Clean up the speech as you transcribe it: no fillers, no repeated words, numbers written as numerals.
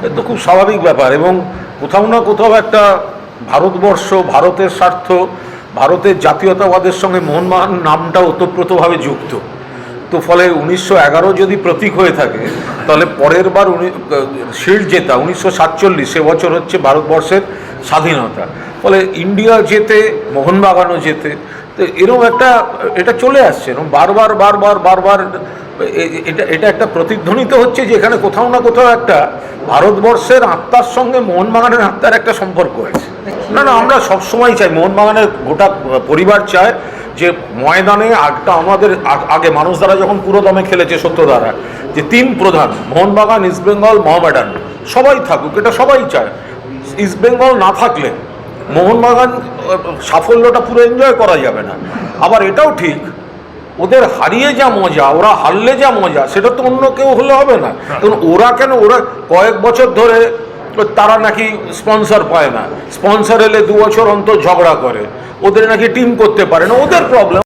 এ তো খুব স্বাভাবিক ব্যাপার, এবং কোথাও না কোথাও একটা ভারতবর্ষ, ভারতের স্বার্থ, ভারতের জাতীয়তাবাদের সঙ্গে মোহনবাগান নামটা ওতপ্রোতভাবে যুক্ত। তো ফলে 1911 যদি প্রতীক হয়ে থাকে, তাহলে পরের বার শিল্ড জেতা 1947, সে বছর হচ্ছে ভারতবর্ষের স্বাধীনতা। ফলে ইন্ডিয়া জেতে, মোহনবাগানও জেতে। তো এরকম একটা এটা চলে আসছে, এরকম বারবার বারবার বারবার এটা একটা প্রতিধ্বনিত হচ্ছে যে এখানে কোথাও না কোথাও একটা ভারতবর্ষের আত্মার সঙ্গে মোহনবাগানের আত্মার একটা সম্পর্ক আছে। না না, আমরা সবসময় চাই, মোহনবাগানের গোটা পরিবার চায় যে ময়দানে একটা আমাদের আগে মানুষ দ্বারা যখন পুরো দমে খেলেছে সত্য দ্বারা, যে তিন প্রধান মোহনবাগান, ইস্টবেঙ্গল, মোহামেডান সবাই থাকুক, এটা সবাই চায়। ইস্টবেঙ্গল না থাকলে মোহনবাগান সাফল্যটা পুরো এনজয় করা যাবে না। আবার এটাও ঠিক, ওদের হারিয়ে যা মজা, ওরা হারলে যা মজা, সেটা তো অন্য কেউ হলে হবে না। কারণ ওরা ওরা কয়েক বছর ধরে তারা নাকি স্পন্সর পায় না, স্পন্সর এলে 2 বছর অন্তর ঝগড়া করে, ওদের নাকি টিম করতে পারে না, ওদের প্রবলেম।